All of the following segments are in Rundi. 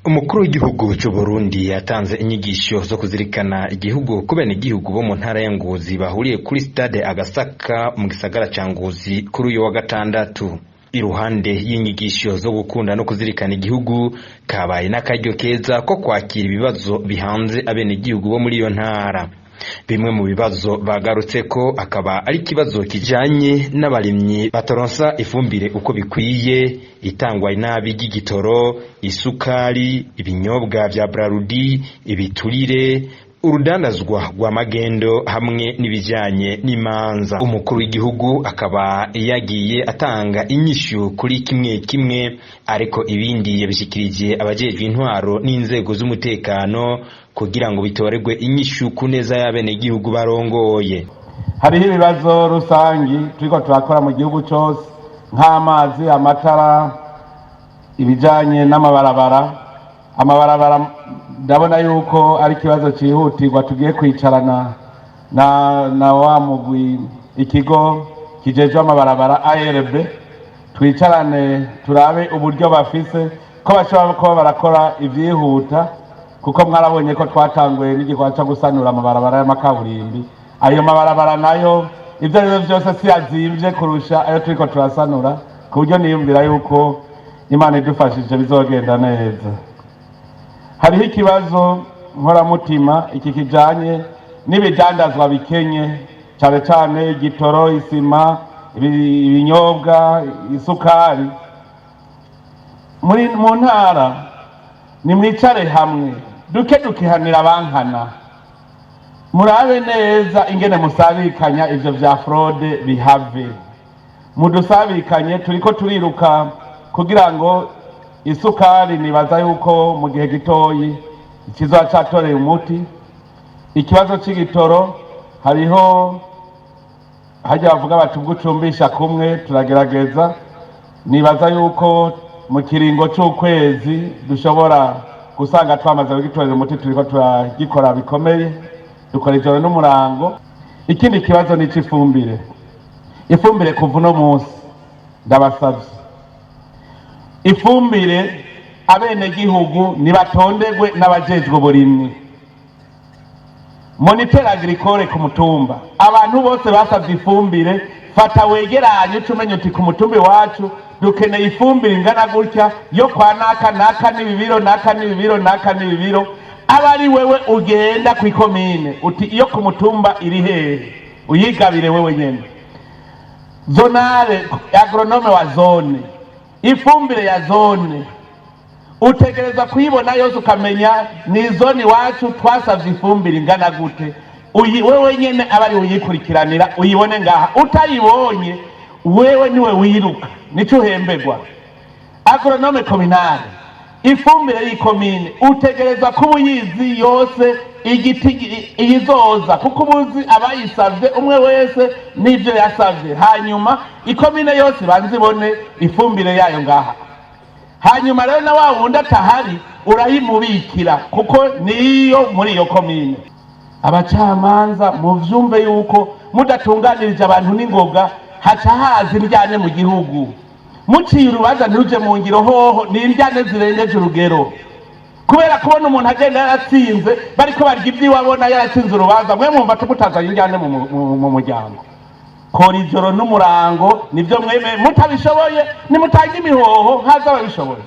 Umukuru w'igihugu cy'u Burundi yatanze inyigisho zo kuzirikana igihugu ku benegihugu bo mu ntara ya Ngozi bahuriye kuri stade Agasaka mu gisagara ca Ngozi kuri uyu wa gatandatu. Iruhande y'inyigisho zo gukunda no kuzirikana igihugu, kabaye n'akaryo keza ko kwakira ibibazo bihanze abenegihugu bo muri iyo ntara. Bimwe mu bibazo bagarutse ko akaba ari kibazo kijanye n'abarimyi bataronsa ifumbire uko bikwiye, itangwa inabi ry'igitoro, isukari, ibinyobwa vya barundi, ibiturire, urudandazwa rwa magendo hamwe n'ibijanye n'imanza. Umukuru w'igihugu akaba yagiye atanga inyishu kuri kimwe kimwe, ariko ibindi yabishikirije abajejwe intwaro n'inzego z'umutekano kugira ngo bitoregwe inyishu kuneza y'abenegihugu barongoye. Hariho ibibazo rusangi turiko turakora mu gihugu cyose nk'amazi, amatara, ibijanye n'amabarabara. Amabarabara ndabona yuko ari kibazo cihutirwa, tugiye kwicarana na wa mugwi ikigo kijeje amabarabara ARB, twicarane turabe uburyo bafise ko bashobora kuba barakora ivyihuta, kuko mwarabonye ko twatanguye n'igikorwa cyo gusanura amabarabara y'amakaburimbi. Ayo mabarabara nayo ivyo rero vyose si azimvye kurusha ayo turiko turasanura, ku buryo niyumvira yuko Imana idufashije bizogenda neza. Hariho ikibazo nkoramutima iki kijanye n'ibidandazwa bikenye, cyane cyane igitoro, isima, ibinyobwa, isukari. Mu ntara nimwicare hamwe dukehanira abankana, murabe neza ingene musabikanya ivyo vya fraude bihave. Mudusabikanye, turiko turiruka kugira ngo isukari nibaza yuko mu gihe gitoyi ikizoba catoreye umuti. Ikibazo c'igitoro hariho hajya bavuga bati ubwucumbisha kumwe, turagerageza. Nibaza yuko mu kiringo c'ukwezi dushobora gusanga twamaze kugitorera umuti, turiko turagikora bikomeye, dukora ijoro n'umurango. Ikindi kibazo ni c'ifumbire. Ifumbire kuva uno munsi ndabasavye, ifumbire abenegihugu nibatondegwe n'abajejwe uburimyi. Moniteur agricole ku mutumba, abantu bose basavye ifumbire, fata wegeranye umenye uti ku mutumba wacu dukeneye ifumbire ingana gutya yo kwa naka n'ibibiro, naka n'ibibiro. Abari wewe ugenda ku ikomine uti iyo ku mutumba iri hehe, uyigabire wewe nyene. Zonale agronome wa zone, ifumbire ya zone utegereza kuyibona yose, ukamenya ni zone wacu twasavye ifumbire ingana gute. Wewe nyene abari uyikurikiranira uyibone ngaha. Utayibonye wewe niwe wiruka, nico uhemberwa. Agronome communale, ifumbire y'ikomine utegereza kuba uyizi yose, igiti iyizoza, kuko ubuzi abayisavye umwe wese n'ivyo yasavye. Hanyuma ikomine yose banzibone ifumbire yayo ngaha. Hanyuma rero na wa wundi atahari urayimubikira, kuko niyo muri iyo komine. Abacamanza muvyumve yuko mudatunganirije abantu n'ingoga haca haza indyane mu gihugu. Muciye urubanza ntiruje mu ngiro, hoho ni indyane zirengeje urugero, kubera kubona umuntu agenda yaratsinze bariko barya ivy'iwabona yaratsinze urubanza. Mwe mwumva tumutazanye indyane mu muryango. Kora ijoro n'umurango nivyo mweme, mutabishoboye nimutanga imihoho haza ababishoboye.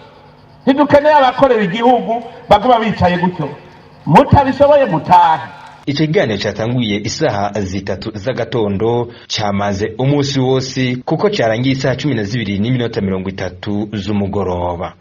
Ntidukeneye abakorera igihugu baguma bicaye gutyo, mutabishoboye mutahe. Ikiganiro cyatanguye isaha 3 z'agatondo cyamaze umunsi wose, kuko cyarangiye isaha 12:30 z'umugoroba.